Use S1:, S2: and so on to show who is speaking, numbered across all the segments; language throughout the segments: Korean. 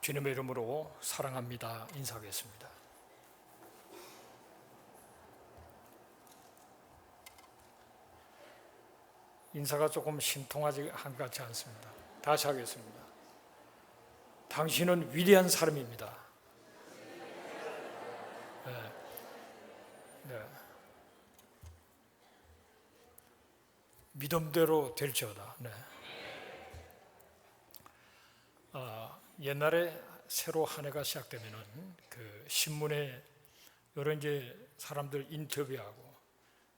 S1: 주님의 이름으로 사랑합니다 인사하겠습니다. 인사가 조금 신통하지 한 것 같지 않습니다. 다시 하겠습니다. 당신은 위대한 사람입니다. 네. 믿음대로 될지어다. 네. 옛날에 새로 한 해가 시작되면은 그 신문에 여러 이제 사람들 인터뷰하고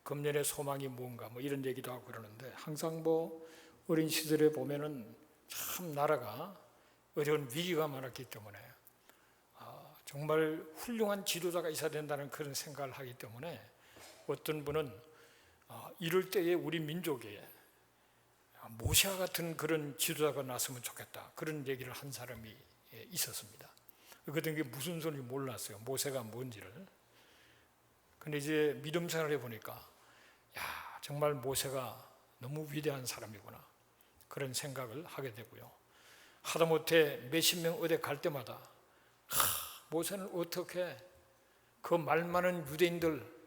S1: 금년의 소망이 뭔가 뭐 이런 얘기도 하고 그러는데, 항상 뭐 어린 시절에 보면은 참 나라가 어려운 위기가 많았기 때문에 정말 훌륭한 지도자가 있어야 된다는 그런 생각을 하기 때문에, 어떤 분은 이럴 때에 우리 민족에 모세와 같은 그런 지도자가 났으면 좋겠다, 그런 얘기를 한 사람이 있었습니다. 그때 그게 무슨 소리인지 몰랐어요, 모세가 뭔지를. 근데 이제 믿음 생활을 해보니까 정말 모세가 너무 위대한 사람이구나, 그런 생각을 하게 되고요. 하다못해 몇십 명 어디 갈 때마다 모세는 어떻게 그 말 많은 유대인들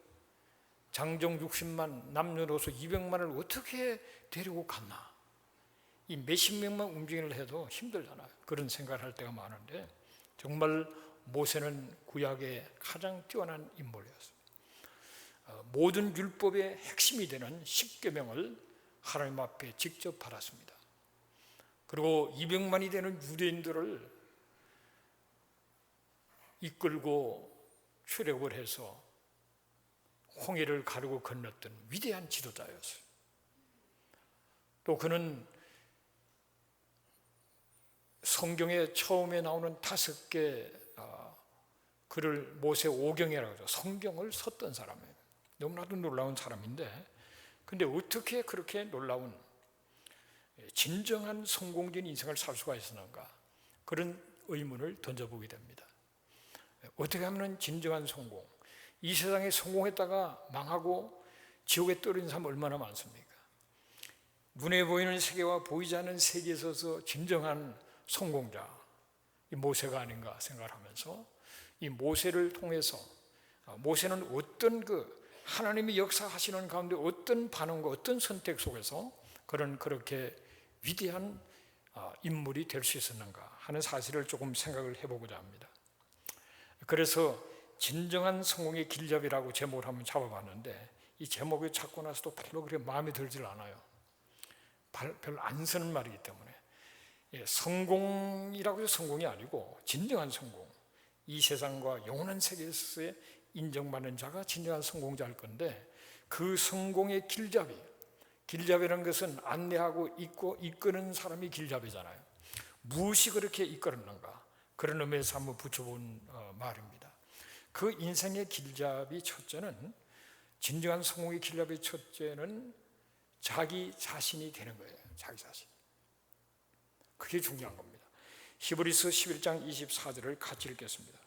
S1: 장정 60만 남녀노소 200만을 어떻게 데리고 갔나, 이 몇십 명만 움직임을 해도 힘들잖아요. 그런 생각을 할 때가 많은데, 정말 모세는 구약의 가장 뛰어난 인물이었어요. 모든 율법의 핵심이 되는 십계명을 하나님 앞에 직접 받았습니다. 그리고 200만이 되는 유대인들을 이끌고 출애굽을 해서 홍해를 가르고 건넜던 위대한 지도자였어요. 또 그는 성경에 처음에 나오는 5개 글을 모세 오경이라고 하죠. 성경을 썼던 사람이에요. 너무나도 놀라운 사람인데, 근데 어떻게 그렇게 놀라운 진정한 성공적인 인생을 살 수가 있었는가, 그런 의문을 던져보게 됩니다. 어떻게 하면 진정한 성공, 이 세상에 성공했다가 망하고 지옥에 떨어진 사람 얼마나 많습니까? 눈에 보이는 세계와 보이지 않는 세계에 있어서 진정한 성공자, 이 모세가 아닌가 생각을 하면서, 이 모세를 통해서 모세는 어떤 하나님이 역사하시는 가운데 어떤 반응과 어떤 선택 속에서 그렇게 위대한 인물이 될 수 있었는가 하는 사실을 조금 생각을 해보고자 합니다. 그래서 진정한 성공의 길잡이라고 제목을 한번 잡아봤는데, 이 제목을 찾고 나서도 별로 그렇게 마음에 들질 않아요. 별로 안 쓰는 말이기 때문에. 성공이라고 해서 성공이 아니고 진정한 성공, 이 세상과 영원한 세계에서의 인정받는 자가 진정한 성공자일 건데, 그 성공의 길잡이라는 것은 안내하고 이끄는 사람이 길잡이잖아요. 무엇이 그렇게 이끌었는가, 그런 의미에서 한번 붙여본 말입니다. 그 인생의 길잡이 첫째는, 진정한 성공의 길잡이 첫째는 자기 자신이 되는 거예요. 자기 자신. 그게 중요한 겁니다. 히브리서 11장 24절을 같이 읽겠습니다.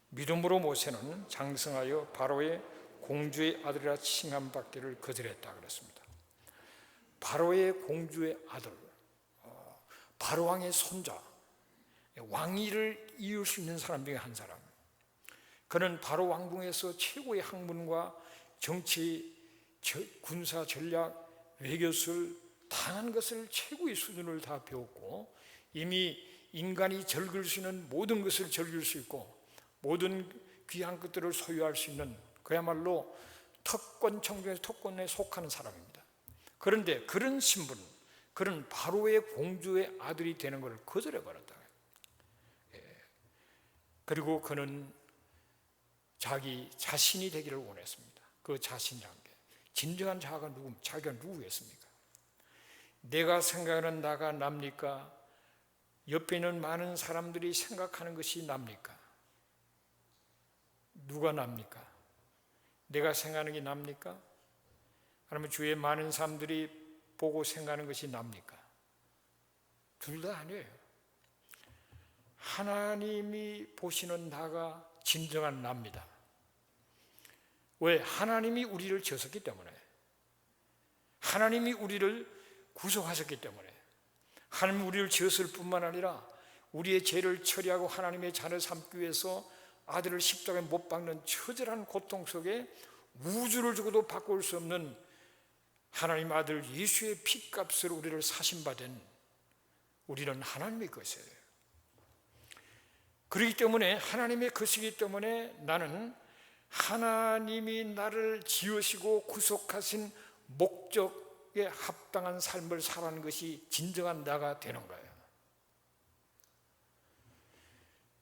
S1: 믿음으로 모세는 장성하여 바로의 공주의 아들이라 칭함받기를 거절했다 그랬습니다. 바로의 공주의 아들, 바로왕의 손자, 왕위를 이을 수 있는 사람 중에 한 사람. 그는 바로 왕궁에서 최고의 학문과 정치, 군사 전략, 외교술 다양한 것을 최고의 수준을 다 배웠고, 이미 인간이 즐길 수 있는 모든 것을 즐길 수 있고 모든 귀한 것들을 소유할 수 있는 그야말로 특권층 중에 특권에 속하는 사람입니다. 그런데 그런 신분, 그런 바로의 공주의 아들이 되는 것을 거절해버렸다. 그리고 그는 자기 자신이 되기를 원했습니다. 그 자신이라는 게 진정한 자기가 누구겠습니까? 내가 생각하는 나가 납니까? 옆에 있는 많은 사람들이 생각하는 것이 납니까? 누가 납니까? 내가 생각하는 게 납니까? 아니면 주위에 많은 사람들이 보고 생각하는 것이 납니까? 둘 다 아니에요. 하나님이 보시는 나가 진정한 납니다. 왜? 하나님이 우리를 지었기 때문에, 하나님이 우리를 구속하셨기 때문에, 하나님이 우리를 지었을 뿐만 아니라 우리의 죄를 처리하고 하나님의 자녀 삼기 위해서 아들을 십자가에 못 박는 처절한 고통 속에 우주를 주고도 바꿀 수 없는 하나님 아들 예수의 피값으로 우리를 사신받은 우리는 하나님의 것이에요. 그렇기 때문에 하나님의 것이기 때문에 나는 하나님이 나를 지으시고 구속하신 목적에 합당한 삶을 살아가는 것이 진정한 나가 되는 거예요.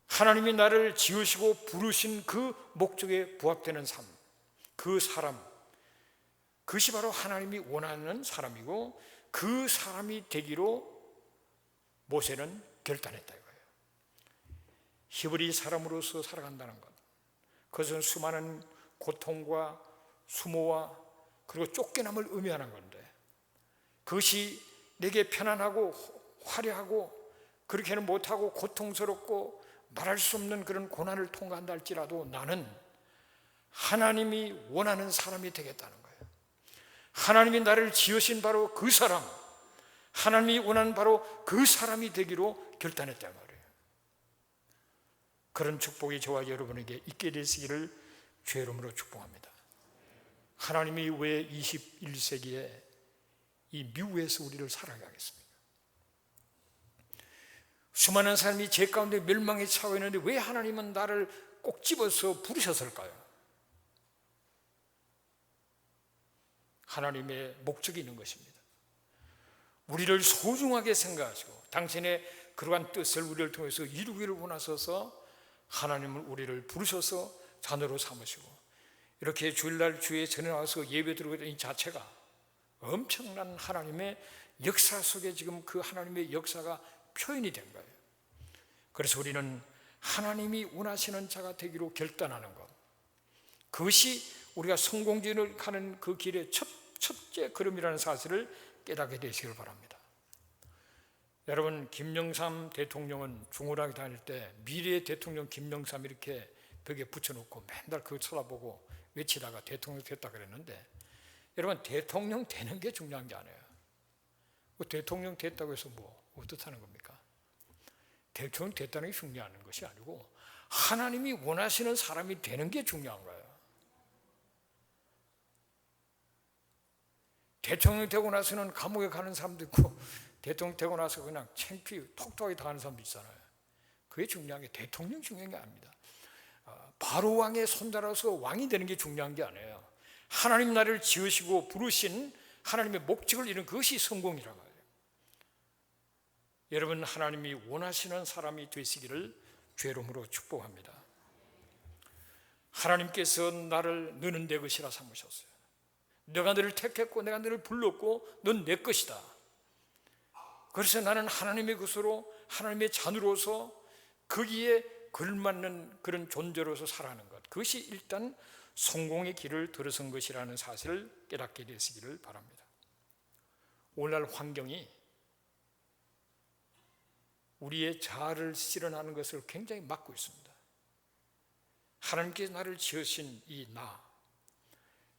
S1: 하나님이 나를 지으시고 부르신 그 목적에 부합되는 삶, 그 사람, 그것이 바로 하나님이 원하는 사람이고 그 사람이 되기로 모세는 결단했다 이거예요. 히브리 사람으로서 살아간다는 것, 그것은 수많은 고통과 수모와 그리고 쫓겨남을 의미하는 건데, 그것이 내게 편안하고 화려하고 그렇게는 못하고 고통스럽고 말할 수 없는 그런 고난을 통과한다 할지라도 나는 하나님이 원하는 사람이 되겠다는 거예요. 하나님이 나를 지으신 바로 그 사람, 하나님이 원하는 바로 그 사람이 되기로 결단했단 말이에요. 그런 축복이 저와 여러분에게 있게 되시기를 주의 이름으로 축복합니다. 하나님이 왜 21세기에 이 미국에서 우리를 살아가게 하겠습니까? 수많은 사람이 죄 가운데 멸망에 처해 있는데 왜 하나님은 나를 꼭 집어서 부르셨을까요? 하나님의 목적이 있는 것입니다. 우리를 소중하게 생각하시고 당신의 그러한 뜻을 우리를 통해서 이루기를 원하셔서 하나님은 우리를 부르셔서 자녀로 삼으시고 이렇게 주일날 주에 전에 와서 예배 드리고 있는 이 자체가 엄청난 하나님의 역사 속에 지금 그 하나님의 역사가 표현이 된 거예요. 그래서 우리는 하나님이 원하시는 자가 되기로 결단하는 것, 그것이 우리가 성공진을 가는 그 길의 첫째 걸음이라는 사실을 깨닫게 되시길 바랍니다. 여러분, 김영삼 대통령은 중후하게 다닐 때 미래의 대통령 김영삼 이렇게 벽에 붙여놓고 맨날 그거 쳐다보고 외치다가 대통령 됐다 그랬는데, 여러분, 대통령 되는 게 중요한 게 아니에요. 대통령 됐다고 해서 뭐 어떻다는 겁니까? 대통령 됐다는 게 중요한 것이 아니고 하나님이 원하시는 사람이 되는 게 중요한 거예요. 대통령 되고 나서는 감옥에 가는 사람도 있고 대통령 되고 나서 그냥 창피 톡톡하게 당하는 사람도 있잖아요. 그게 중요한 게 대통령 중요한 게 아닙니다. 바로 왕의 손자라서 왕이 되는 게 중요한 게 아니에요. 하나님 나를 지으시고 부르신 하나님의 목적을 이루는 그것이 성공이라고 해요. 여러분, 하나님이 원하시는 사람이 되시기를 주의 이름으로 축복합니다. 하나님께서 나를 너는 내 것이라 삼으셨어요. 내가 너를 택했고 내가 너를 불렀고 넌 내 것이다. 그래서 나는 하나님의 것으로 하나님의 자녀로서 거기에 걸맞는 그런 존재로서 살아가는 것, 그것이 일단 성공의 길을 들어선 것이라는 사실을 깨닫게 되시기를 바랍니다. 오늘날 환경이 우리의 자아를 실현하는 것을 굉장히 막고 있습니다. 하나님께서 나를 지으신 이 나,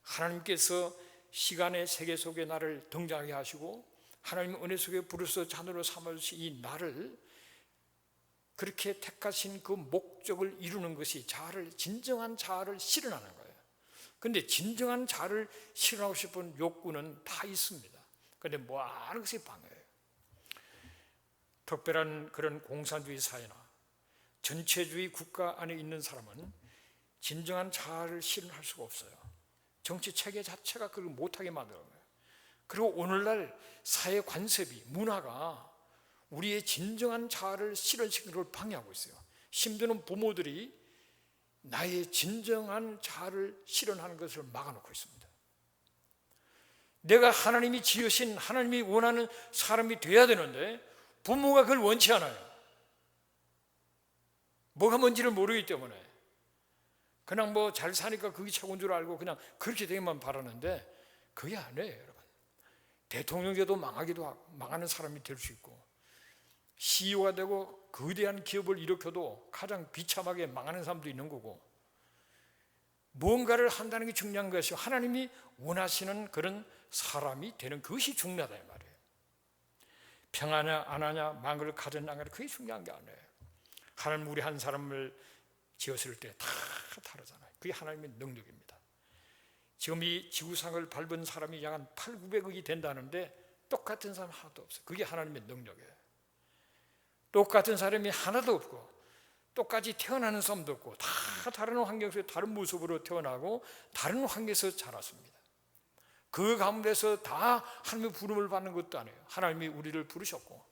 S1: 하나님께서 시간의 세계 속에 나를 등장하게 하시고 하나님 은혜 속에 부르셔서 자녀로 삼아주신 이 나를 그렇게 택하신 그 목적을 이루는 것이 진정한 자아를 실현하는 거예요. 그런데 진정한 자아를 실현하고 싶은 욕구는 다 있습니다. 그런데 뭐 하는 것이 방해예요. 특별한 그런 공산주의 사회나 전체주의 국가 안에 있는 사람은 진정한 자아를 실현할 수가 없어요. 정치 체계 자체가 그걸 못하게 만들어요. 그리고 오늘날 사회 관습이, 문화가 우리의 진정한 자아를 실현시키는 걸 방해하고 있어요. 힘드는 부모들이 나의 진정한 자아를 실현하는 것을 막아놓고 있습니다. 내가 하나님이 지으신, 하나님이 원하는 사람이 돼야 되는데 부모가 그걸 원치 않아요. 뭐가 뭔지를 모르기 때문에 그냥 뭐 잘 사니까 그게 최고인 줄 알고 그냥 그렇게 되기만 바라는데 그게 아니에요, 여러분. 대통령제도 망하는 사람이 될 수 있고 CEO가 되고 거대한 기업을 일으켜도 가장 비참하게 망하는 사람도 있는 거고, 뭔가를 한다는 게 중요한 것이 하나님이 원하시는 그런 사람이 되는 것이 중요하다 이 말이에요. 평하냐 안 하냐, 망을 가졌냐 안 가졌냐, 그게 중요한 게 아니에요. 하나님 우리 한 사람을 지었을 때 다 다르잖아요. 그게 하나님의 능력입니다. 지금 이 지구상을 밟은 사람이 약 한 800~900억이 된다는데 똑같은 사람 하나도 없어요. 그게 하나님의 능력이에요. 똑같은 사람이 하나도 없고, 똑같이 태어나는 사람도 없고, 다 다른 환경에서 다른 모습으로 태어나고 다른 환경에서 자랐습니다. 그 가운데서 다 하나님의 부름을 받는 것도 아니에요. 하나님이 우리를 부르셨고,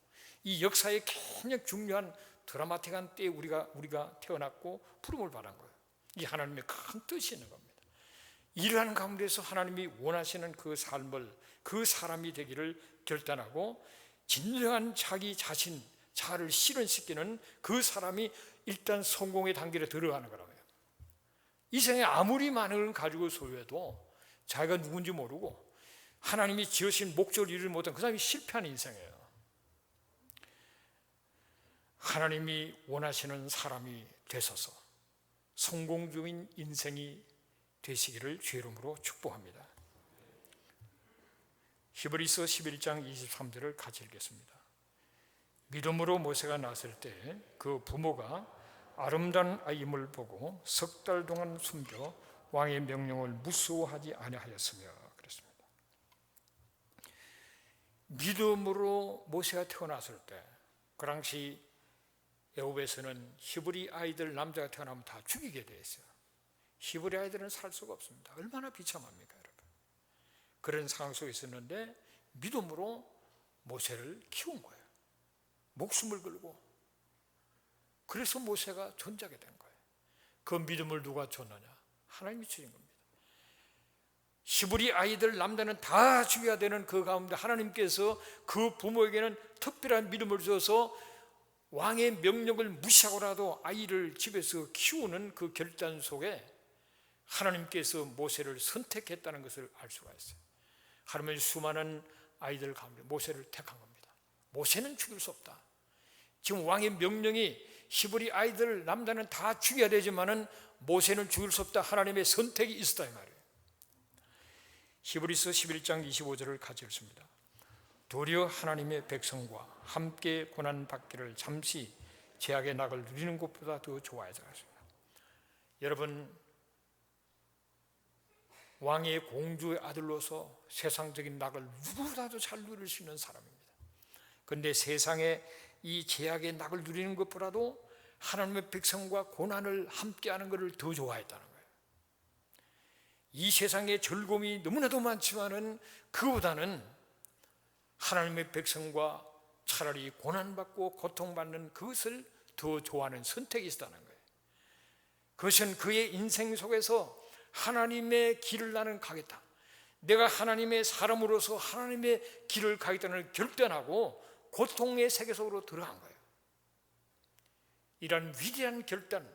S1: 이 역사의 굉장히 중요한 드라마틱한 때에 우리가 태어났고 부름을 받은 거예요. 이 하나님의 큰 뜻이 있는 겁니다. 이러한 가운데서 하나님이 원하시는 그 삶을, 그 사람이 되기를 결단하고 진정한 자기 자신, 자아를 실현시키는 그 사람이 일단 성공의 단계로 들어가는 거라고요. 이 세상에 아무리 많은 걸 가지고 소유해도 자기가 누군지 모르고 하나님이 지으신 목적을 이루지 못한 그 사람이 실패한 인생이에요. 하나님이 원하시는 사람이 되셔서 성공적인 인생이 되시기를 주의 이름으로 축복합니다. 히브리서 11장 23절을 같이 읽겠습니다. 믿음으로 모세가 낳았을 때 그 부모가 아름다운 아이임을 보고 석 달 동안 숨겨 왕의 명령을 무서워하지 아니하였으며 그랬습니다. 믿음으로 모세가 태어났을 때, 그 당시 애굽에서는 히브리 아이들 남자가 태어나면 다 죽이게 돼 있어요. 히브리 아이들은 살 수가 없습니다. 얼마나 비참합니까, 여러분? 그런 상황 속에 있었는데 믿음으로 모세를 키운 거예요. 목숨을 걸고. 그래서 모세가 존재하게 된 거예요. 그 믿음을 누가 줬느냐? 하나님이 주신 겁니다. 히브리 아이들 남자는 다 죽여야 되는 그 가운데 하나님께서 그 부모에게는 특별한 믿음을 줘서 왕의 명령을 무시하고라도 아이를 집에서 키우는 그 결단 속에 하나님께서 모세를 선택했다는 것을 알 수가 있어요. 하나님의 수많은 아이들 가운데 모세를 택한 겁니다. 모세는 죽일 수 없다. 지금 왕의 명령이 히브리 아이들 남자는 다 죽여야 되지만은 모세는 죽일 수 없다. 하나님의 선택이 있었다 이 말이에요. 히브리서 11장 25절을 같이 읽습니다. 도리어 하나님의 백성과 함께 고난받기를 잠시 죄악의 낙을 누리는 것보다 더 좋아해서 그렇습니다. 여러분, 왕의 공주의 아들로서 세상적인 낙을 누구보다도 잘 누릴 수 있는 사람입니다. 그런데 세상에 이 죄악의 낙을 누리는 것보다도 하나님의 백성과 고난을 함께하는 것을 더 좋아했다는 거예요. 이 세상의 즐거움이 너무나도 많지만은 그보다는 하나님의 백성과 차라리 고난받고 고통받는 그것을 더 좋아하는 선택이 있었다는 거예요. 그것은 그의 인생 속에서 하나님의 길을 나는 가겠다. 내가 하나님의 사람으로서 하나님의 길을 가겠다는 결단하고 고통의 세계 속으로 들어간 거예요. 이런 위대한 결단,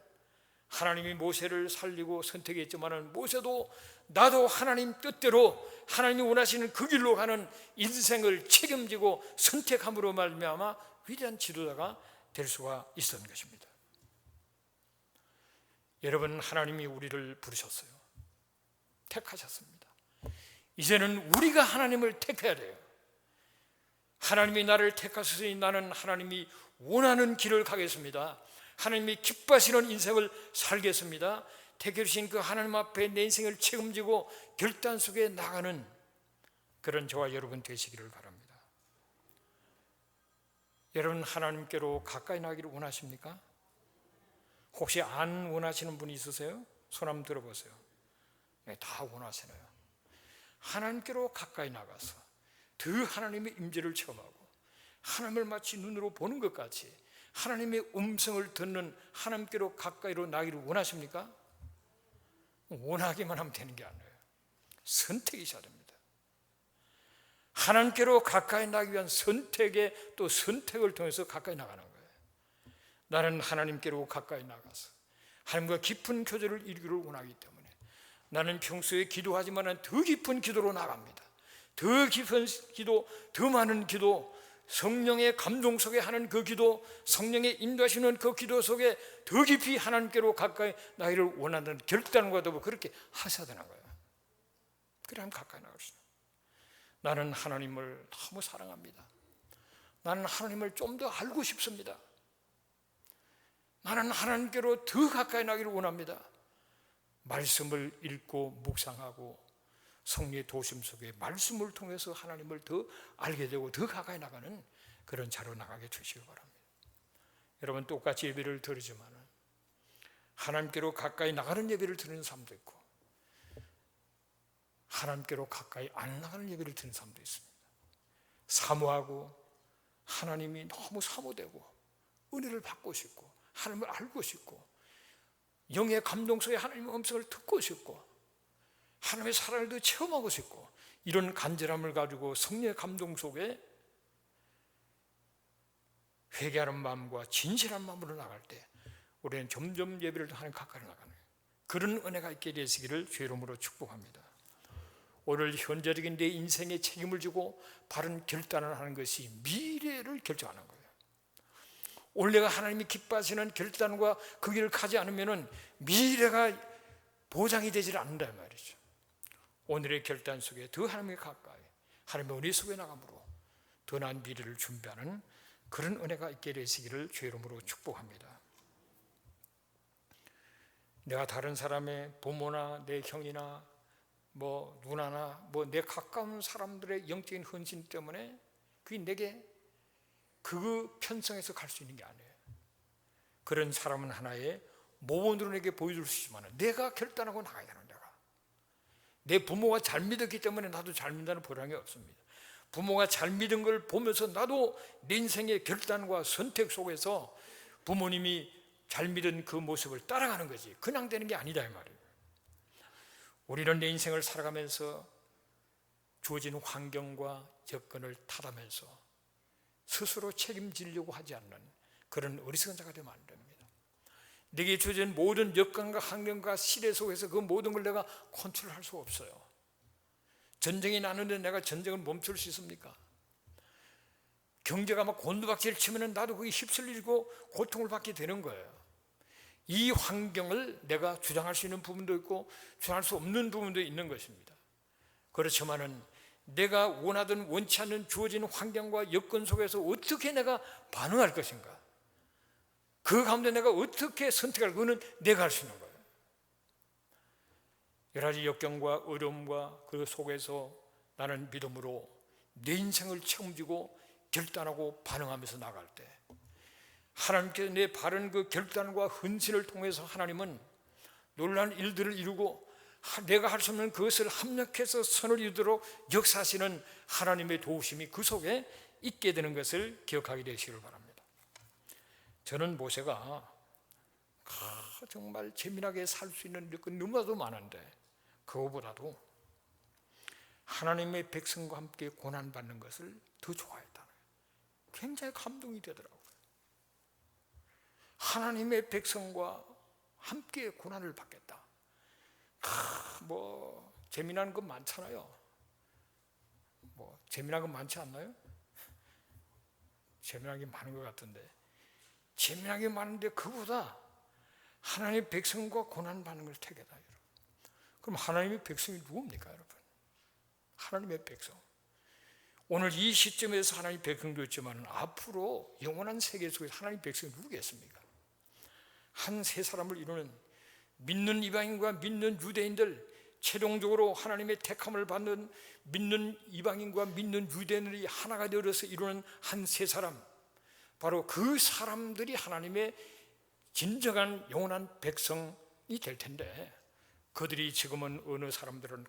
S1: 하나님이 모세를 살리고 선택했지만 모세도 나도 하나님 뜻대로 하나님이 원하시는 그 길로 가는 인생을 책임지고 선택함으로 말미암아 위대한 지도자가 될 수가 있었던 것입니다. 여러분, 하나님이 우리를 부르셨어요. 택하셨습니다. 이제는 우리가 하나님을 택해야 돼요. 하나님이 나를 택하셨으니 나는 하나님이 원하는 길을 가겠습니다. 하나님이 기뻐하시는 인생을 살겠습니다. 택해주신 그 하나님 앞에 내 인생을 책임지고 결단 속에 나가는 그런 저와 여러분 되시기를 바랍니다. 여러분, 하나님께로 가까이 나기를 원하십니까? 혹시 안 원하시는 분이 있으세요? 손 한번 들어보세요. 네, 다 원하시네요. 하나님께로 가까이 나가서 더 하나님의 임재를 체험하고 하나님을 마치 눈으로 보는 것 같이 하나님의 음성을 듣는 하나님께로 가까이로 나기를 원하십니까? 원하기만 하면 되는 게 아니에요. 선택이셔야 됩니다. 하나님께로 가까이 나기 위한 선택에 또 선택을 통해서 가까이 나가는 거예요. 나는 하나님께로 가까이 나가서 하나님과 깊은 교제를 이루기를 원하기 때문에 나는 평소에 기도하지만 더 깊은 기도로 나갑니다. 더 깊은 기도, 더 많은 기도, 성령의 감동 속에 하는 그 기도, 성령의 인도하시는 그 기도 속에 더 깊이 하나님께로 가까이 나기를 원하는 결단과 더불어 그렇게 하셔야 되는 거예요. 그래 하면 가까이 나갈 수 있어요. 나는 하나님을 너무 사랑합니다. 나는 하나님을 좀 더 알고 싶습니다. 나는 하나님께로 더 가까이 나기를 원합니다. 말씀을 읽고 묵상하고 성령의 도심 속에 말씀을 통해서 하나님을 더 알게 되고 더 가까이 나가는 그런 자로 나가게 되시기 바랍니다. 여러분, 똑같이 예배를 드리지만 하나님께로 가까이 나가는 예배를 드리는 사람도 있고 하나님께로 가까이 안 나가는 예배를 드리는 사람도 있습니다. 사모하고 하나님이 너무 사모되고 은혜를 받고 싶고 하나님을 알고 싶고 영의 감동 속에 하나님의 음성을 듣고 싶고 하나님의 사랑을 더 체험하고 싶고 이런 간절함을 가지고 성령의 감동 속에 회개하는 마음과 진실한 마음으로 나갈 때 우리는 점점 예배를 하나님 가까이 나가는 그런 은혜가 있게 되시기를 주의 이름으로 축복합니다. 오늘 현재적인 내 인생에 책임을 지고 바른 결단을 하는 것이 미래를 결정하는 거예요. 오늘 내가 하나님이 기뻐하시는 결단과 그 길을 가지 않으면 미래가 보장이 되질 않는다 말이죠. 오늘의 결단 속에 더 하나님께 가까이 하나님의 은혜 속에 나감으로 더 나은 미래를 준비하는 그런 은혜가 있게 되시기를 주의 이름으로 축복합니다. 내가 다른 사람의 부모나 내 형이나 누나나 내 가까운 사람들의 영적인 헌신 때문에 그게 내게 그 편성에서 갈 수 있는 게 아니에요. 그런 사람은 하나의 모범으로 내게 보여줄 수 있지만 내가 결단하고 나가야 되는 내가. 내 부모가 잘 믿었기 때문에 나도 잘 믿는다는 보장이 없습니다. 부모가 잘 믿은 걸 보면서 나도 내 인생의 결단과 선택 속에서 부모님이 잘 믿은 그 모습을 따라가는 거지 그냥 되는 게 아니다 이 말이에요. 우리는 내 인생을 살아가면서 주어진 환경과 여건을 탓하면서 스스로 책임지려고 하지 않는 그런 어리석은 자가 되면 안 됩니다. 내게 주어진 모든 여건과 환경과 시대 속에서 그 모든 걸 내가 컨트롤할 수 없어요. 전쟁이 나는데 내가 전쟁을 멈출 수 있습니까? 경제가 막 곤두박질 치면 나도 그게 휩쓸리고 고통을 받게 되는 거예요. 이 환경을 내가 주장할 수 있는 부분도 있고 주장할 수 없는 부분도 있는 것입니다. 그렇지만은 내가 원하든 원치 않는 주어진 환경과 여건 속에서 어떻게 내가 반응할 것인가, 그 가운데 내가 어떻게 선택할, 그거는 내가 할 수 있는 거예요. 여러 가지 역경과 어려움과 그 속에서 나는 믿음으로 내 인생을 책임지고 결단하고 반응하면서 나갈 때 하나님께서 내 바른 그 결단과 헌신을 통해서 하나님은 놀라운 일들을 이루고 내가 할 수 없는 그것을 합력해서 선을 이루도록 역사하시는 하나님의 도우심이 그 속에 있게 되는 것을 기억하게 되시기를 바랍니다. 저는 모세가 정말 재미나게 살 수 있는 여건이 너무나도 많은데 그거보다도 하나님의 백성과 함께 고난받는 것을 더 좋아했다는 거예요. 굉장히 감동이 되더라고요. 하나님의 백성과 함께 고난을 받겠다. 재미난 건 많잖아요. 재미난 건 많지 않나요? 재미난 게 많은 것 같은데, 재미난 게 많은데 그보다 하나님의 백성과 고난받는 걸 택했다. 여러분. 그럼 하나님의 백성이 누굽니까, 여러분? 하나님의 백성. 오늘 이 시점에서 하나님의 백성도 있지만 앞으로 영원한 세계 속에서 하나님의 백성이 누구겠습니까? 한 세 사람을 이루는 믿는 이방인과 믿는 유대인들, 최종적으로 하나님의 택함을 받는 믿는 이방인과 믿는 유대인들이 하나가 되어서 이루는 한 세 사람, 바로 그 사람들이 하나님의 진정한 영원한 백성이 될 텐데, 그들이 지금은 어느 사람들은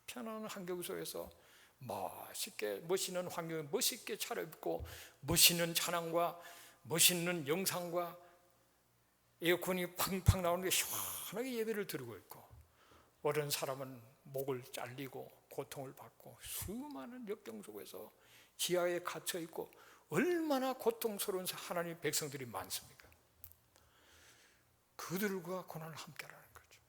S1: 편안한 환경 속에서 멋있게 멋있는 환경에 멋있게 차려입고 멋있는 찬양과 멋있는 영상과 에어컨이 팡팡 나오는 게 시원하게 예배를 드리고 있고, 어떤 사람은 목을 잘리고 고통을 받고 수많은 역경 속에서 지하에 갇혀 있고 얼마나 고통스러운 하나님의 백성들이 많습니까? 그들과 고난을 함께 하는 거죠.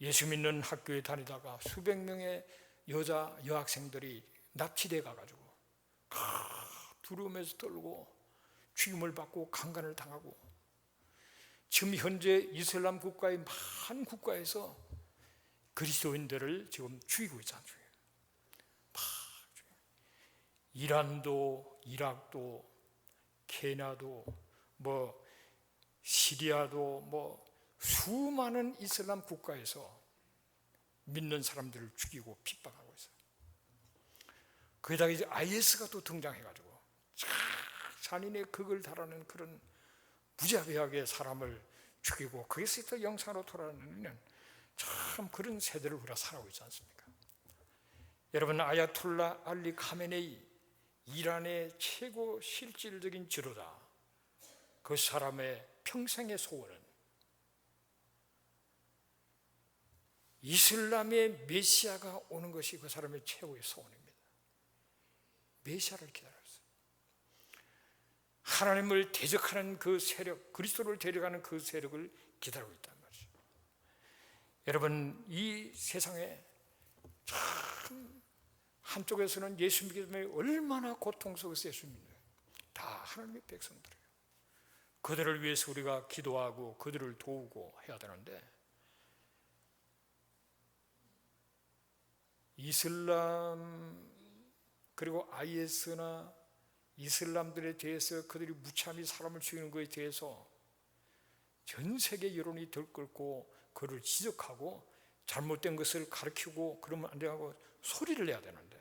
S1: 예수 믿는 학교에 다니다가 수백 명의 여학생들이 납치돼 가가지고 두려움에서 떨고 죽임을 받고 강간을 당하고, 지금 현재 이슬람 국가의 많은 국가에서 그리스도인들을 지금 죽이고 있지 않습니까? 이란도 이락도, 케냐도, 시리아도 수많은 이슬람 국가에서 믿는 사람들을 죽이고 핍박하고 있어요. 거기다가 이제 IS가 또 등장해가지고 잔인의 극을 달하는 그런 무자비하게 사람을 죽이고, 거기서 또 영상으로 돌아다니는 참 그런 세대를 우리가 살아오고 있지 않습니까? 여러분, 아야톨라 알리 카메네이, 이란의 최고 실질적인 지도자, 그 사람의 평생의 소원은 이슬람의 메시아가 오는 것이 그 사람의 최고의 소원입니다. 메시아를 기다렸어요. 하나님을 대적하는 그 세력, 그리스도를 데려가는 그 세력을 기다리고 있다는 것이죠. 여러분, 이 세상에 참 한쪽에서는 예수 믿기 때문에 얼마나 고통 속에서 예수 믿는 거예요. 다 하나님의 백성들이에요. 그들을 위해서 우리가 기도하고 그들을 도우고 해야 되는데, 이슬람 그리고 IS나 이슬람들에 대해서 그들이 무참히 사람을 죽이는 것에 대해서 전 세계 여론이 들끓고 그를 지적하고 잘못된 것을 가르치고 그러면 안 되고 소리를 내야 되는데,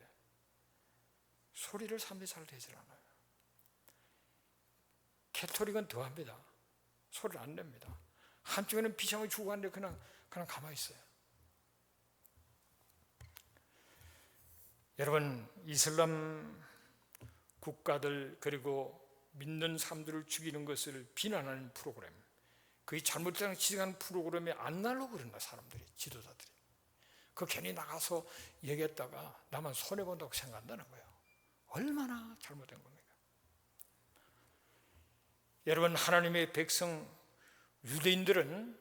S1: 소리를 사람들이 잘 내질 않아요. 캐토릭은 더합니다. 소리를 안 냅니다. 한쪽에는 비상을 주고 하는데 그냥 가만히 있어요. 여러분, 이슬람 국가들 그리고 믿는 사람들을 죽이는 것을 비난하는 프로그램, 그게 잘못된 지적하는 프로그램에 안 나려고 그런다. 사람들이, 지도자들이 그 괜히 나가서 얘기했다가 나만 손해본다고 생각한다는 거예요. 얼마나 잘못된 겁니까? 여러분, 하나님의 백성 유대인들은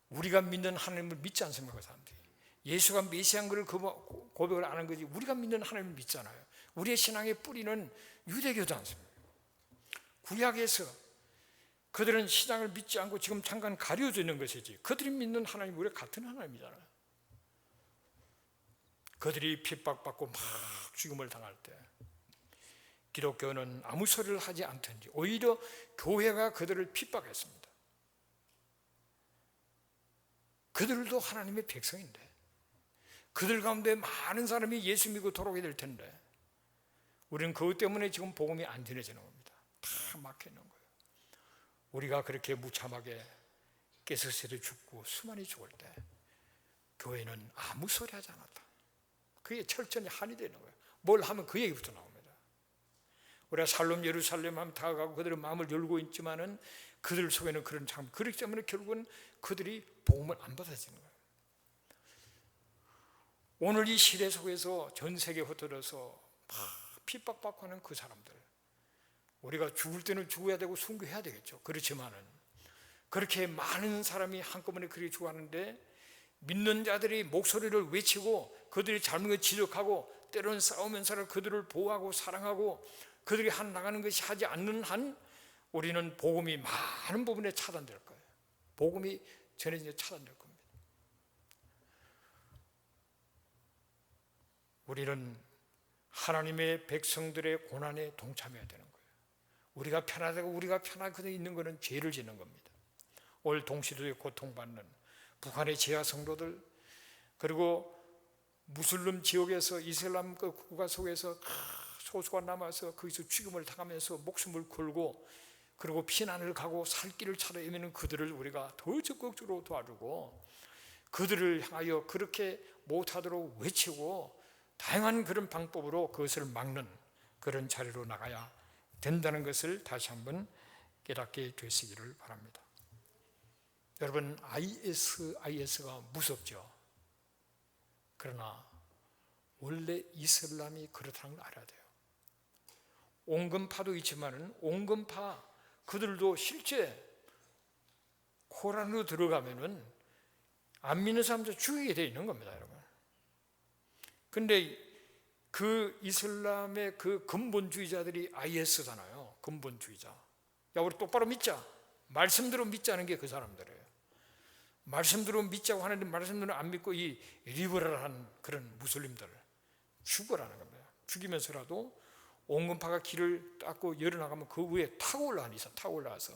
S1: 우리가 믿는 하나님을 믿지 않습니까? 그 사람들이 예수가 메시아인 것을 고백을 안 한 거지, 우리가 믿는 하나님을 믿잖아요. 우리의 신앙의 뿌리는 유대교지 않습니까? 구약에서 그들은 신앙을 믿지 않고 지금 잠깐 가려져 있는 것이지, 그들이 믿는 하나님은 우리가 같은 하나님이잖아요. 그들이 핍박받고 막 죽임을 당할 때 기독교는 아무 소리를 하지 않든지 오히려 교회가 그들을 핍박했습니다. 그들도 하나님의 백성인데, 그들 가운데 많은 사람이 예수 믿고 돌아오게 될 텐데 우리는 그것 때문에 지금 복음이 안 전해지는 겁니다. 다 막혀 있는 거예요. 우리가 그렇게 무참하게 깨서새도 죽고 수많이 죽을 때 교회는 아무 소리 하지 않았다. 그게 철저히 한이 되는 거예요. 뭘 하면 그 얘기부터 나옵니다. 우리가 살롬 예루살렘 하면 다가가고 그들의 마음을 열고 있지만은 그들 속에는 그런 참, 그렇기 때문에 결국은 그들이 복음을 안 받아지는 거예요. 오늘 이 시대 속에서 전 세계에 흩어져서 핍박받고 하는 그 사람들, 우리가 죽을 때는 죽어야 되고 순교해야 되겠죠. 그렇지만은 그렇게 많은 사람이 한꺼번에 그렇게 죽어가는데 믿는 자들이 목소리를 외치고 그들이 잘못을 지적하고 때로는 싸우면서 그들을 보호하고 사랑하고 그들이 나가는 것이 하지 않는 한 우리는 복음이 많은 부분에 차단될 거예요. 복음이 전해지게 차단될 겁니다. 우리는 하나님의 백성들의 고난에 동참해야 되는 거예요. 우리가 편하다고 우리가 편하게 있는 것은 죄를 짓는 겁니다. 올 동시도에 고통받는 북한의 지하 성도들, 그리고 무슬림 지역에서 이슬람 그 국가 속에서 소수가 남아서 거기서 죽임을 당하면서 목숨을 걸고 그리고 피난을 가고 살 길을 찾아 헤매는 그들을 우리가 더 적극적으로 도와주고 그들을 향하여 그렇게 못하도록 외치고 다양한 그런 방법으로 그것을 막는 그런 자리로 나가야 된다는 것을 다시 한번 깨닫게 되시기를 바랍니다. 여러분, IS가 무섭죠. 그러나 원래 이슬람이 그렇다는 걸 알아야 돼요. 온건파도 있지만은 온건파 그들도 실제 코란으로 들어가면은 안 믿는 사람들 죽이게 되어 있는 겁니다, 여러분. 근데 그 이슬람의 그 근본주의자들이 IS잖아요. 근본주의자. 야, 우리 똑바로 믿자. 말씀대로 믿자는 게 그 사람들이에요. 말씀대로 믿자고 하는데 말씀대로 안 믿고 이 리버럴한 그런 무슬림들을 죽으라는 겁니다. 죽이면서라도 온건파가 길을 닦고 열어나가면 그 위에 타고 올라가는 이상 타고 올라가서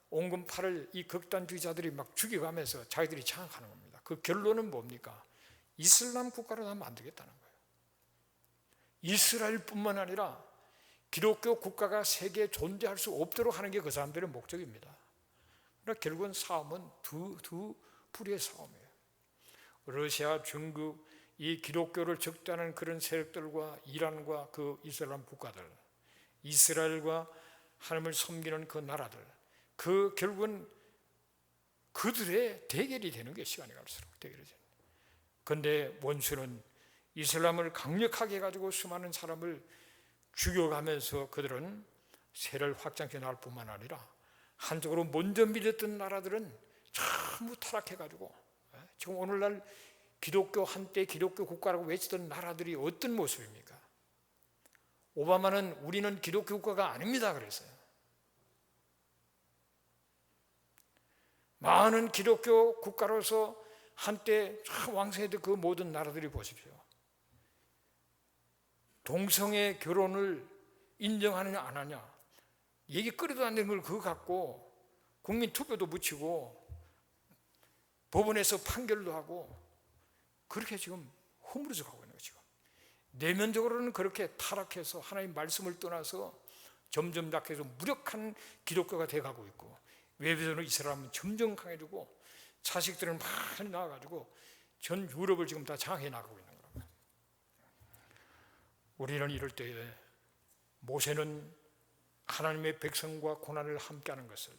S1: 온건파를 이 극단주의자들이 막 죽여가면서 자기들이 장악하는 겁니다. 그 결론은 뭡니까? 이슬람 국가로 하면 안 되겠다는 거예요. 이스라엘뿐만 아니라 기독교 국가가 세계에 존재할 수 없도록 하는 게 그 사람들의 목적입니다. 그러나 결국은 싸움은 두 불의 싸움이에요. 러시아, 중국, 이 기독교를 적대하는 그런 세력들과 이란과 그 이슬람 국가들, 이스라엘과 하나님을 섬기는 그 나라들, 그 결국은 그들의 대결이 되는 게 시간이 갈수록 대결이 되는 거예요. 그런데 원수는 이슬람을 강력하게 가지고 수많은 사람을 죽여가면서 그들은 세를 확장해 나갈 뿐만 아니라 한쪽으로 먼저 밀렸던 나라들은 전부 타락해가지고 지금 오늘날 한때 기독교 국가라고 외치던 나라들이 어떤 모습입니까? 오바마는 우리는 기독교 국가가 아닙니다 그랬어요. 많은 기독교 국가로서 한때 왕성했던 그 모든 나라들이 보십시오. 동성애 결혼을 인정하느냐 안 하냐 얘기 끓여도 안 되는 걸 그거 갖고 국민 투표도 붙이고 법원에서 판결도 하고 그렇게 지금 허물어져 가고 있는 거죠. 지금 내면적으로는 그렇게 타락해서 하나님 말씀을 떠나서 점점 약해서 무력한 기독교가 돼가고 있고 외부에서는 이스라엘은 점점 강해지고 자식들은 많이 나와가지고 전 유럽을 지금 다 장악해 나가고 있는 겁니다. 우리는 이럴 때에 모세는 하나님의 백성과 고난을 함께하는 것을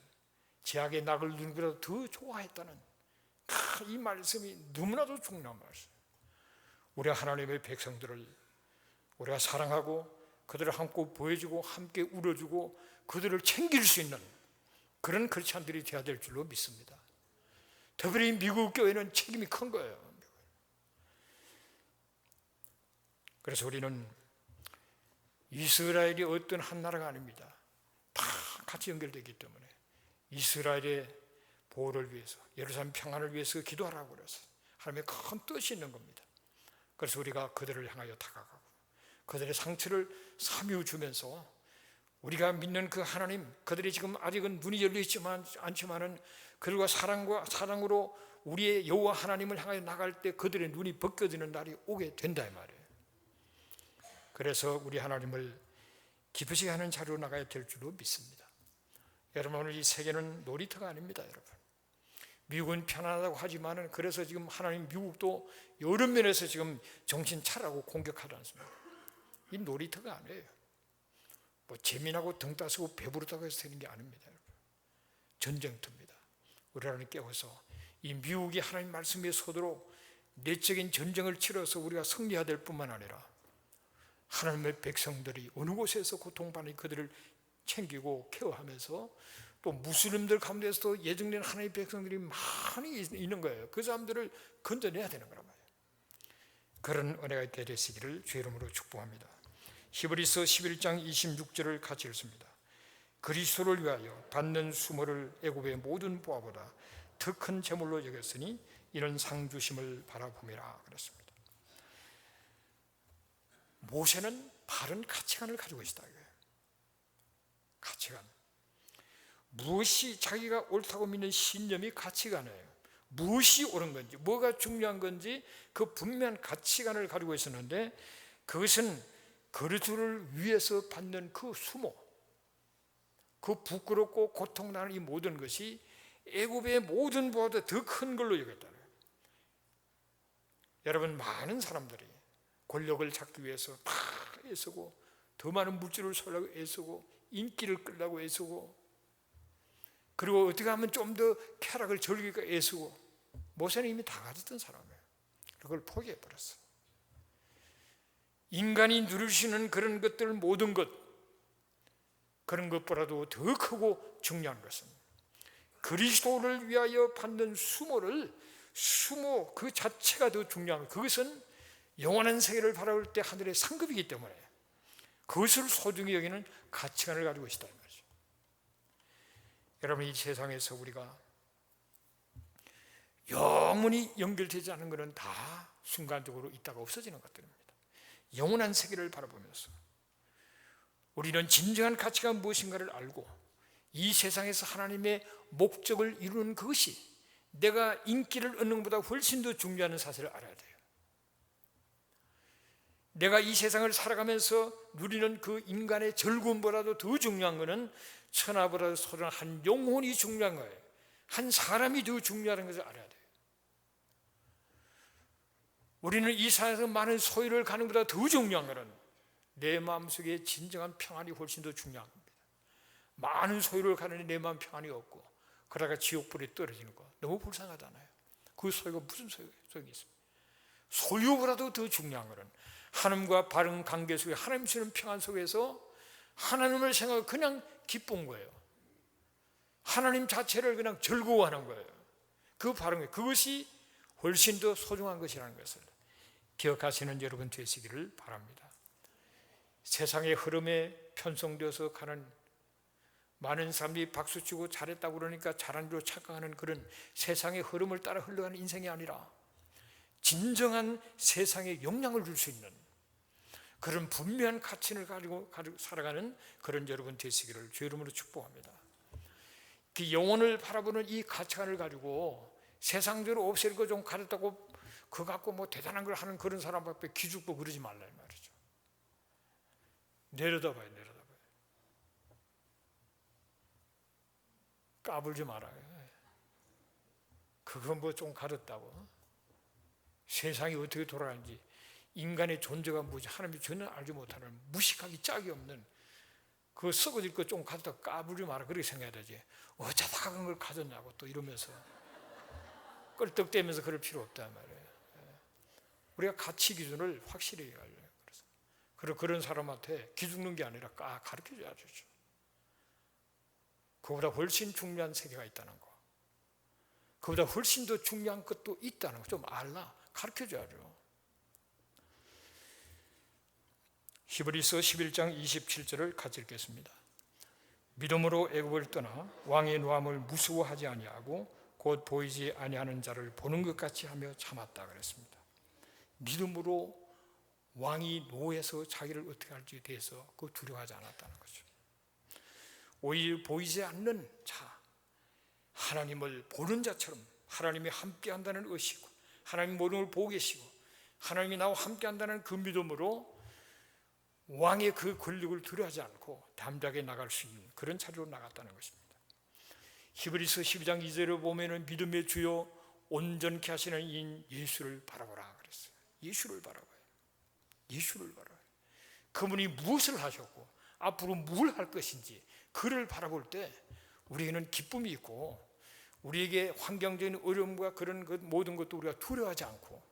S1: 제약의 낙을 누리는 것보다 더 좋아했다는 이 말씀이 너무나도 중요한 말씀. 우리가 하나님의 백성들을 우리가 사랑하고 그들을 함께 보여주고 함께 울어주고 그들을 챙길 수 있는 그런 크리스찬들이 되어야 될 줄로 믿습니다. 특별히 미국 교회는 책임이 큰 거예요. 그래서 우리는 이스라엘이 어떤 한 나라가 아닙니다. 다 같이 연결되기 때문에 이스라엘의 보호를 위해서 예루살렘 평안을 위해서 기도하라고 그래서 하나님의 큰 뜻이 있는 겁니다. 그래서 우리가 그들을 향하여 다가가고 그들의 상처를 사미워 주면서 우리가 믿는 그 하나님, 그들이 지금 아직은 눈이 열려 있지만 않지만은 그들과 사랑으로 우리의 여호와 하나님을 향하여 나갈 때 그들의 눈이 벗겨지는 날이 오게 된다 이 말이에요. 그래서 우리 하나님을 기쁘시게 하는 자리로 나가야 될 줄로 믿습니다. 여러분, 오늘 이 세계는 놀이터가 아닙니다. 여러분, 미국은 편안하다고 하지만은 그래서 지금 하나님 미국도 여러 면에서 지금 정신 차라고 공격하지 않습니다. 이 놀이터가 아니에요. 뭐 재미나고 등 따스고 배부르다고 해서 되는 게 아닙니다. 여러분. 전쟁터입니다. 우리 하나님 깨워서 이 미국이 하나님 말씀에 서도록 내적인 전쟁을 치러서 우리가 승리해야 될 뿐만 아니라 하나님의 백성들이 어느 곳에서 고통받는 그들을 챙기고 케어하면서 또 무슬림들 가운데서도 예정된 하나님의 백성들이 많이 있는 거예요. 그 사람들을 건져내야 되는 거란 말이에요. 그런 은혜가 있게 되시기를 주의 이름으로 축복합니다. 히브리서 11장 26절을 같이 읽습니다. 그리스도를 위하여 받는 수모를 애굽의 모든 보화보다 더 큰 재물로 여겼으니 이는 상 주심을 바라봄이라 그랬습니다. 모세는 바른 가치관을 가지고 있다 이거예요. 가치관. 무엇이 자기가 옳다고 믿는 신념이 가치관이에요. 무엇이 옳은 건지, 뭐가 중요한 건지 그 분명한 가치관을 가지고 있었는데 그것은 그리스도를 위해서 받는 그 수모, 그 부끄럽고 고통나는 이 모든 것이 애굽의 모든 보화보다 더 큰 걸로 여겼다는 거예요. 여러분, 많은 사람들이 권력을 찾기 위해서 다 애쓰고 더 많은 물질을 소유하고 애쓰고 인기를 끌려고 애쓰고 그리고 어떻게 하면 좀 더 쾌락을 즐기니까 애쓰고 모세는 이미 다 가졌던 사람이에요. 그걸 포기해버렸어요. 인간이 누릴 수 있는 그런 것들 모든 것 그런 것보다도 더 크고 중요한 것은 그리스도를 위하여 받는 수모 그 자체가 더 중요한 것. 그것은 영원한 세계를 바라볼 때 하늘의 상급이기 때문에 그것을 소중히 여기는 가치관을 가지고 있다 이 말이죠. 여러분, 이 세상에서 우리가 영원히 연결되지 않은 것은 다 순간적으로 있다가 없어지는 것들입니다. 영원한 세계를 바라보면서 우리는 진정한 가치가 무엇인가를 알고 이 세상에서 하나님의 목적을 이루는 그것이 내가 인기를 얻는 것보다 훨씬 더 중요한 사실을 알아야 돼요. 내가 이 세상을 살아가면서 누리는 그 인간의 즐거움보다도 더 중요한 것은 천하보다도 소중한 한 영혼이 중요한 거예요. 한 사람이 더 중요한 것을 알아야 돼요. 우리는 이 세상에서 많은 소유를 가는 것보다 더 중요한 것은 내 마음속에 진정한 평안이 훨씬 더 중요한 겁니다. 많은 소유를 가는데 내 마음 평안이 없고 그러다가 지옥불에 떨어지는 거 너무 불쌍하잖아요. 그 소유가 무슨 소용이 있습니까? 소유보다도 더 중요한 것은 하나님과 바른 관계 속에 하나님 주는 평안 속에서 하나님을 생각하고 그냥 기쁜 거예요. 하나님 자체를 그냥 즐거워하는 거예요. 그 바른 거예요. 그것이 훨씬 더 소중한 것이라는 것을 기억하시는 여러분 되시기를 바랍니다. 세상의 흐름에 편성되어서 가는 많은 사람들이 박수치고 잘했다고 그러니까 잘한 줄 착각하는 그런 세상의 흐름을 따라 흘러가는 인생이 아니라 진정한 세상에 영향을 줄 수 있는 그런 분명한 가치를 가지고 살아가는 그런 여러분 되시기를 주의 이름으로 축복합니다. 그 영혼을 바라보는 이 가치관을 가지고 세상적으로 없앨 거 좀 가졌다고 그거 갖고 뭐 대단한 걸 하는 그런 사람 앞에 기죽고 그러지 말라 이 말이죠. 내려다봐요. 까불지 말아요. 그건 뭐 좀 가졌다고. 세상이 어떻게 돌아가는지 인간의 존재가 뭐지 하나님이 전혀 알지 못하는 무식하기 짝이 없는 그 썩어질 거 좀 가졌다 까불지 마라 그렇게 생각해야 되지. 어쩌다가 그런 걸 가졌냐고 또 이러면서 껄떡대면서 그럴 필요 없단 말이에요. 우리가 가치 기준을 확실히 알려요. 그래서 그런 사람한테 기죽는 게 아니라 가르쳐 줘야죠. 그보다 훨씬 중요한 세계가 있다는 거, 그보다 훨씬 더 중요한 것도 있다는 거 좀 알라 가르쳐 줘야죠. 히브리서 11장 27절을 같이 읽겠습니다. 믿음으로 애굽을 떠나 왕의 노함을 무서워하지 아니하고 곧 보이지 아니하는 자를 보는 것 같이 하며 참았다 그랬습니다. 믿음으로 왕이 노해서 자기를 어떻게 할지에 대해서 그 두려워하지 않았다는 거죠. 오히려 보이지 않는 자, 하나님을 보는 자처럼 하나님이 함께한다는 의식이고 하나님 모든 걸 보고 계시고 하나님이 나와 함께한다는 그 믿음으로 왕의 그 권력을 두려워하지 않고 담대하게 나갈 수 있는 그런 자리로 나갔다는 것입니다. 히브리서 12장 2절을 보면은 믿음의 주요 온전케 하시는 이인 예수를 바라보라 그랬어요. 예수를 바라봐요. 예수를 바라봐요. 그분이 무엇을 하셨고 앞으로 뭘 할 것인지 그를 바라볼 때 우리에게는 기쁨이 있고 우리에게 환경적인 어려움과 그런 것 모든 것도 우리가 두려워하지 않고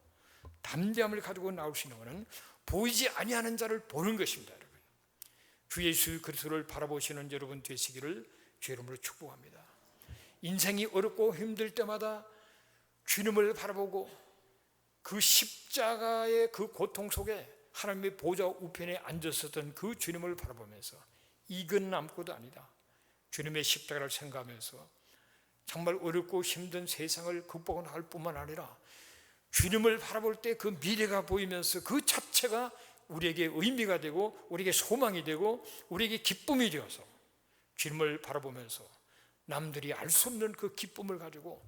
S1: 담대함을 가지고 나올 수 있는 것은 보이지 아니하는 자를 보는 것입니다. 여러분. 주 예수 그리스도를 바라보시는 여러분 되시기를 주의 이름으로 축복합니다. 인생이 어렵고 힘들 때마다 주님을 바라보고 그 십자가의 그 고통 속에 하나님의 보좌 우편에 앉았었던 그 주님을 바라보면서 이건 아무것도 아니다. 주님의 십자가를 생각하면서 정말 어렵고 힘든 세상을 극복할 뿐만 아니라 주님을 바라볼 때 그 미래가 보이면서 그 자체가 우리에게 의미가 되고 우리에게 소망이 되고 우리에게 기쁨이 되어서 주님을 바라보면서 남들이 알 수 없는 그 기쁨을 가지고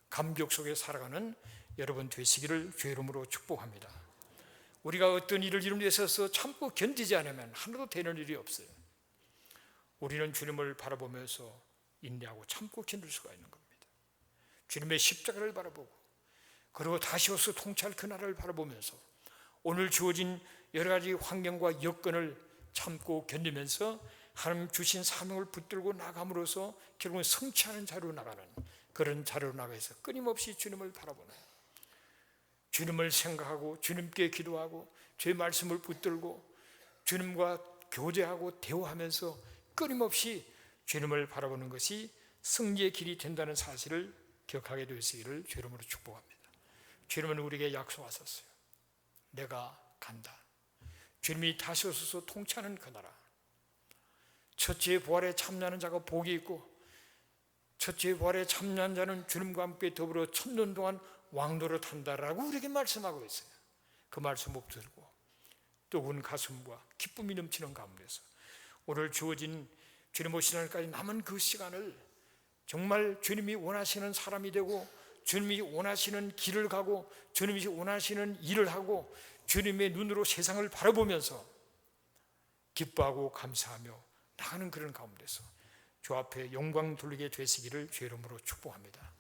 S1: 감격 속에 살아가는 여러분 되시기를 주의 이름으로 축복합니다. 우리가 어떤 일을 이루는 데 있어서 참고 견디지 않으면 하나도 되는 일이 없어요. 우리는 주님을 바라보면서 인내하고 참고 견딜 수가 있는 겁니다. 주님의 십자가를 바라보고 그리고 다시 오서 통치할 그 나라를 바라보면서 오늘 주어진 여러 가지 환경과 여건을 참고 견디면서 하나님 주신 사명을 붙들고 나감으로써 결국은 성취하는 자로 나가는 그런 자로 나가서 끊임없이 주님을 바라보는 주님을 생각하고 주님께 기도하고 주의 말씀을 붙들고 주님과 교제하고 대화하면서 끊임없이 주님을 바라보는 것이 승리의 길이 된다는 사실을 기억하게 되시기를 주의 이름으로 축복합니다. 주님은 우리에게 약속하셨어요. 내가 간다. 주님이 다시 오셔서 통치하는 그 나라. 첫째 부활에 참여하는 자가 복이 있고 첫째 부활에 참여한 자는 주님과 함께 더불어 1000년 동안 왕노릇 한다라고 우리에게 말씀하고 있어요. 그 말씀 못 들고 뜨거운 가슴과 기쁨이 넘치는 가운데서 오늘 주어진 주님 오시는 날까지 남은 그 시간을 정말 주님이 원하시는 사람이 되고 주님이 원하시는 길을 가고 주님이 원하시는 일을 하고 주님의 눈으로 세상을 바라보면서 기뻐하고 감사하며 나가는 그런 가운데서 주 앞에 영광 돌리게 되시기를 주의 이름으로 축복합니다.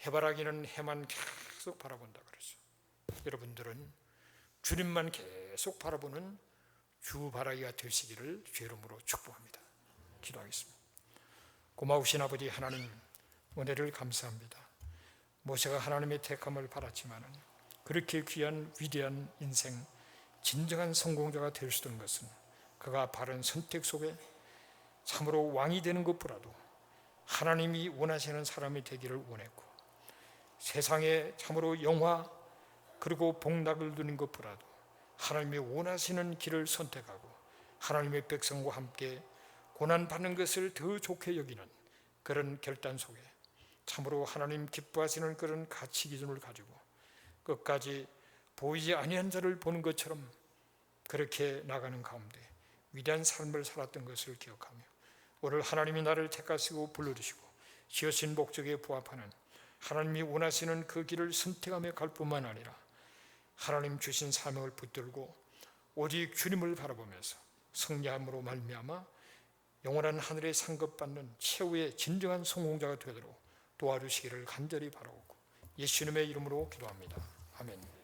S1: 해바라기는 해만 계속 바라본다 그러죠. 여러분들은 주님만 계속 바라보는 주바라기가 되시기를 주의 이름으로 축복합니다. 기도하겠습니다. 고마우신 아버지 하나님, 은혜를 감사합니다. 모세가 하나님의 택함을 받았지만 그렇게 귀한 위대한 인생, 진정한 성공자가 될 수 있는 것은 그가 바른 선택 속에 참으로 왕이 되는 것보다도 하나님이 원하시는 사람이 되기를 원했고, 세상에 참으로 영화 그리고 복락을 누리는 것보다도 하나님이 원하시는 길을 선택하고 하나님의 백성과 함께 고난받는 것을 더 좋게 여기는 그런 결단 속에 참으로 하나님 기뻐하시는 그런 가치 기준을 가지고 끝까지 보이지 아니한 자를 보는 것처럼 그렇게 나가는 가운데 위대한 삶을 살았던 것을 기억하며 오늘 하나님이 나를 택하시고 불러주시고 지으신 목적에 부합하는 하나님이 원하시는 그 길을 선택하며 갈 뿐만 아니라 하나님 주신 사명을 붙들고 오직 주님을 바라보면서 승리함으로 말미암아 영원한 하늘에 상급받는 최후의 진정한 성공자가 되도록 도와주시기를 간절히 바라옵고 예수님의 이름으로 기도합니다. 아멘.